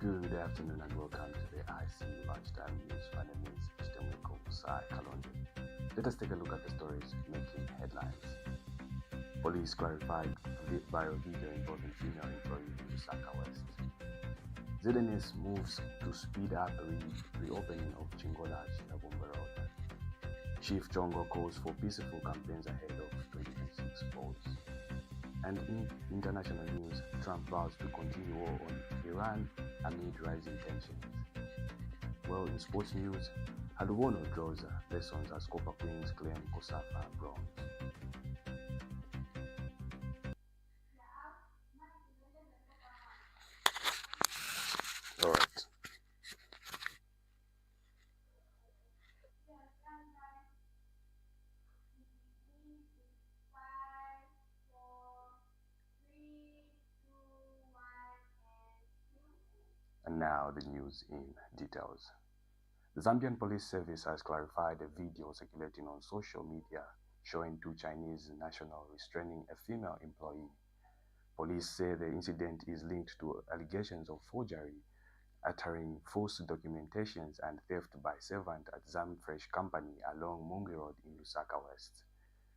Good afternoon and welcome to the ICU Lunchtime News. My name is Chingolo. Let us take a look at the stories making headlines. Police clarified viral video involving female employee in Lusaka West. ZNS moves to speed up reopening of Chingola Chililabombwe Road. Chief Choongo calls for peaceful campaigns ahead of 2026 Vows. And in international news, Trump vows to continue war on Iran amid rising tensions. Well, in sports news, Haalubono draws lessons as Copper Queens claim Cosafa bronze. Alright. And now the news in details. The Zambian Police Service has clarified a video circulating on social media showing two Chinese nationals restraining a female employee. Police say the incident is linked to allegations of forgery, uttering false documentations and theft by servant at Zam Fresh Company along Mungi Road in Lusaka West.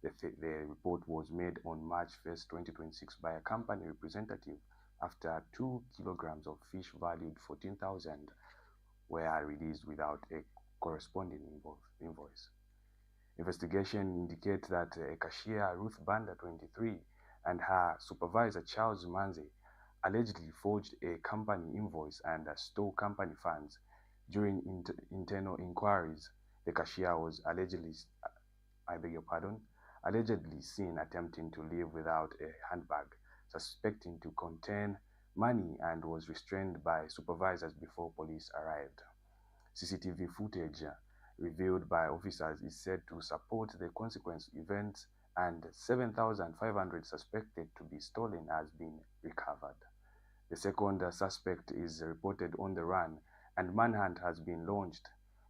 The report was made on March 1st, 2026 by a company representative after 2 kilograms of fish valued 14,000 were released without a corresponding invoice. Investigation indicates that a cashier, Ruth Banda, 23, and her supervisor, Charles Manze, allegedly forged a company invoice and stole company funds. During internal inquiries, the cashier was allegedly seen attempting to leave without a handbag, suspecting to contain money, and was restrained by supervisors before police arrived. CCTV footage revealed by officers is said to support the consequence events, and 7,500 suspected to be stolen has been recovered. The second suspect is reported on the run, and manhunt has been launched.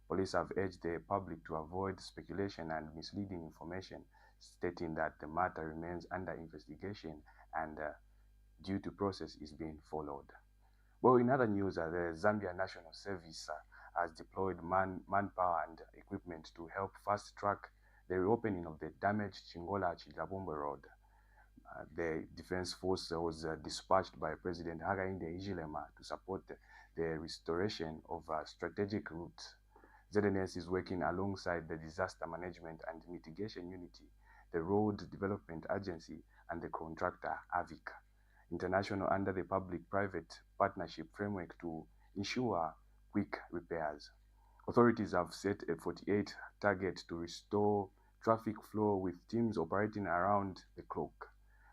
Police have urged the public to avoid speculation and misleading information, stating that the matter remains under investigation and due to process is being followed. Well, in other news, the Zambia National Service has deployed manpower and equipment to help fast-track the reopening of the damaged Chingola Chililabombwe Road. The Defense Force was dispatched by President Hakainde Hichilema to support the restoration of strategic routes. ZNS is working alongside the Disaster Management and Mitigation Unity, the Road Development Agency, and the contractor AVIC International under the public-private partnership framework to ensure quick repairs. Authorities have set a 48 target to restore traffic flow with teams operating around the clock.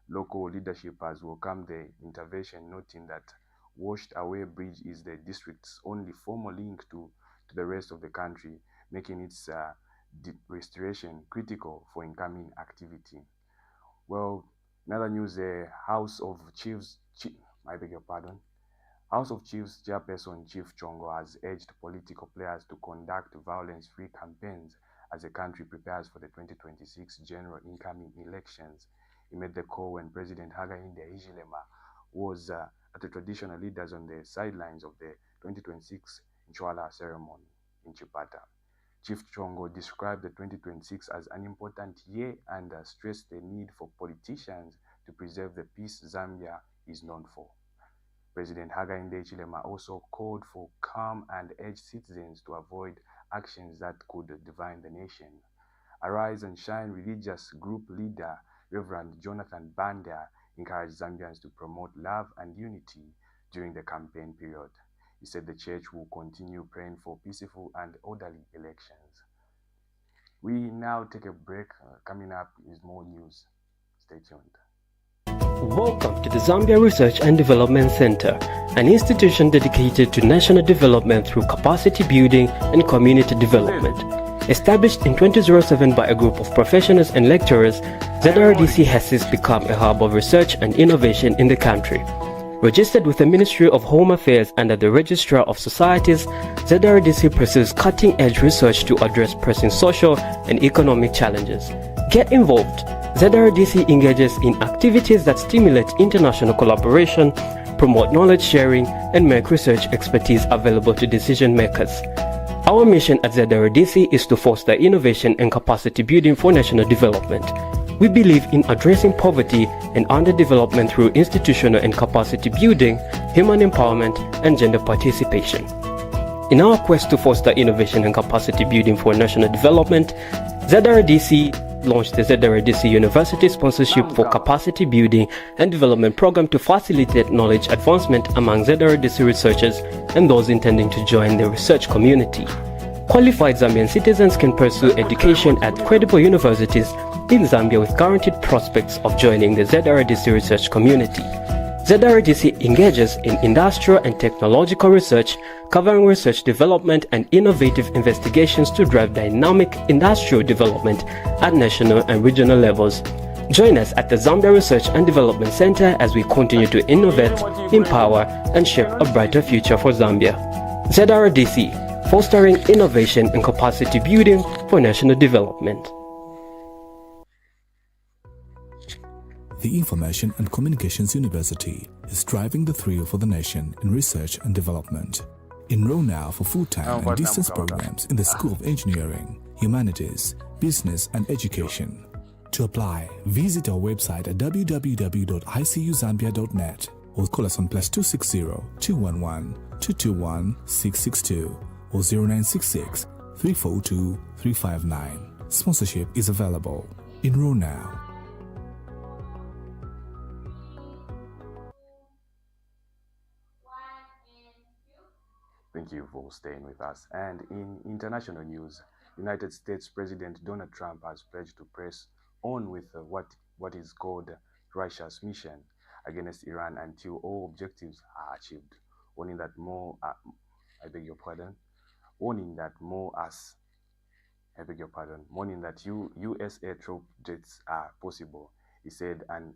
Local leadership has welcomed the intervention, noting that Washed Away Bridge is the district's only formal link to the rest of the country, making its restoration critical for incoming activity. Well, in other news, the House of Chiefs Chairperson Chief Choongo has urged political players to conduct violence-free campaigns as the country prepares for the 2026 general incoming elections. He made the call when President Hakainde Hichilema was at the traditional leaders on the sidelines of the 2026 Nchwala ceremony in Chipata. Chief Choongo described the 2026 as an important year and stressed the need for politicians to preserve the peace Zambia is known for. President Hakainde Hichilema also called for calm and urged citizens to avoid actions that could divide the nation. Arise and Shine religious group leader Reverend Jonathan Banda encouraged Zambians to promote love and unity during the campaign period. He said the church will continue praying for peaceful and orderly elections. We now take a break. Coming up is more news. Stay tuned. Welcome to the Zambia Research and Development Center, an institution dedicated to national development through capacity building and community development. Established in 2007 by a group of professionals and lecturers, ZRDC has since become a hub of research and innovation in the country. Registered with the Ministry of Home Affairs under the Registrar of Societies, ZRDC pursues cutting-edge research to address pressing social and economic challenges. Get involved. ZRDC engages in activities that stimulate international collaboration, promote knowledge sharing, and make research expertise available to decision makers. Our mission at ZRDC is to foster innovation and capacity building for national development. We believe in addressing poverty and underdevelopment through institutional and capacity building, human empowerment, and gender participation. In our quest to foster innovation and capacity building for national development, ZRDC launched the ZRDC University Sponsorship for Capacity Building and Development Program to facilitate knowledge advancement among ZRDC researchers and those intending to join the research community. Qualified Zambian citizens can pursue education at credible universities in Zambia with guaranteed prospects of joining the ZRDC research community. ZRDC engages in industrial and technological research, covering research development and innovative investigations to drive dynamic industrial development at national and regional levels. Join us at the Zambia Research and Development Center as we continue to innovate, empower, and shape a brighter future for Zambia. ZRDC, fostering innovation and capacity building for national development. The Information and Communications University is driving the thrill for the nation in research and development. Enroll now for full-time and distance programs in the School of Engineering, Humanities, Business and Education. To apply, visit our website at www.icuzambia.net or call us on +260 211 221 662 or 0966 342 359. Sponsorship is available. Enroll now. Thank you for staying with us. And in international news, United States President Donald Trump has pledged to press on with what is called Russia's mission against Iran until all objectives are achieved, warning that U.S. air troop jets are possible. He said an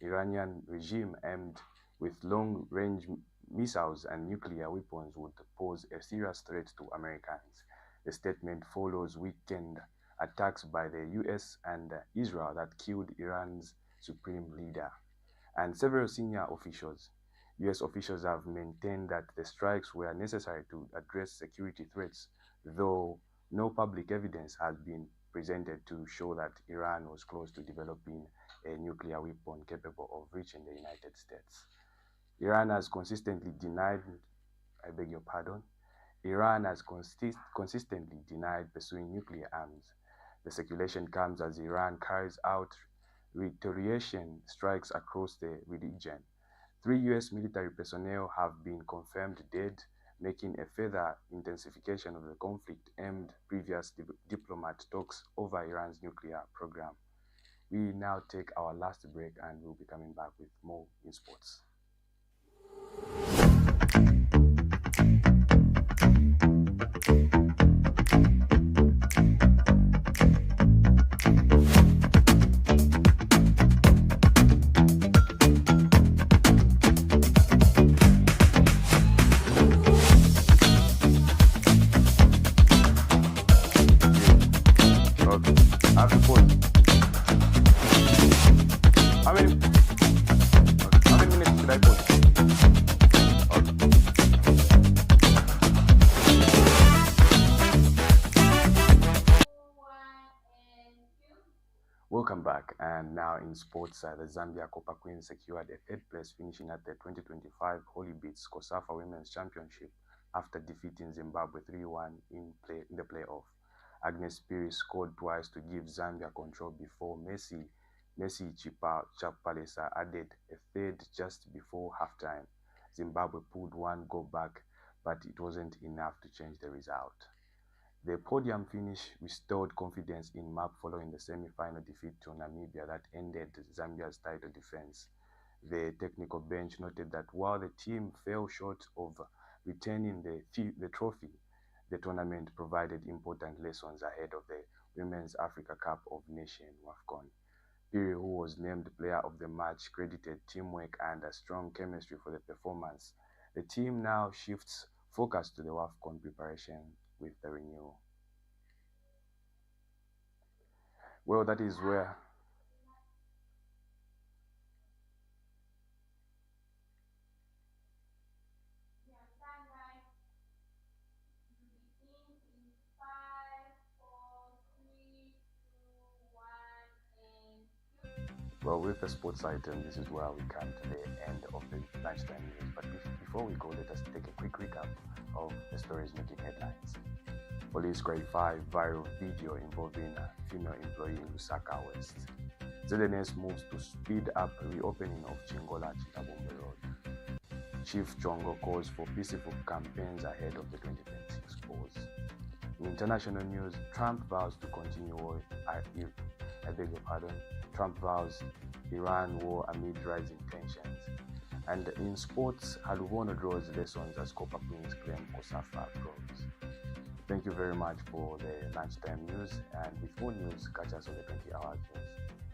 Iranian regime aimed with long-range missiles and nuclear weapons would pose a serious threat to Americans. The statement follows weekend attacks by the US and Israel that killed Iran's supreme leader and several senior officials. US officials have maintained that the strikes were necessary to address security threats, though no public evidence has been presented to show that Iran was close to developing a nuclear weapon capable of reaching the United States. Iran has consistently denied pursuing nuclear arms. The speculation comes as Iran carries out retaliation strikes across the region. 3 US military personnel have been confirmed dead, making a further intensification of the conflict amid previous diplomat talks over Iran's nuclear program. We now take our last break and we'll be coming back with more in sports. Welcome back, and now in sports, the Zambia Copper Queens secured a third place, finishing at the 2025 Holy Beats Cosafa Women's Championship after defeating Zimbabwe 3-1 in the playoff. Agnes Piri scored twice to give Zambia control before Messi Chapalesa added a third just before halftime. Zimbabwe pulled one goal back, but it wasn't enough to change the result. The podium finish restored confidence in MAP following the semi-final defeat to Namibia that ended Zambia's title defense. The technical bench noted that while the team fell short of retaining the trophy, the tournament provided important lessons ahead of the Women's Africa Cup of Nations (WAFCON). Piri, who was named player of the match, credited teamwork and a strong chemistry for the performance. The team now shifts focus to the WAFCON preparation with the renewal. Well, that is where Well, with the sports item, this is where we come to the end of the lunchtime news. But before we go, let us take a quick recap of the stories making headlines. Police clarify viral video involving a female employee in Lusaka West. ZNS moves to speed up reopening of Chingola Chililabombwe Road. Chief Choongo calls for peaceful campaigns ahead of the 2026 polls. In international news, Trump vows to continue war. Trump vows Iran war amid rising tensions. And in sports, Haalubono draws lessons as Copper Queens claim Cosafa grows. Thank you very much for the lunchtime news, and with more news, catch us on the 20 hours news.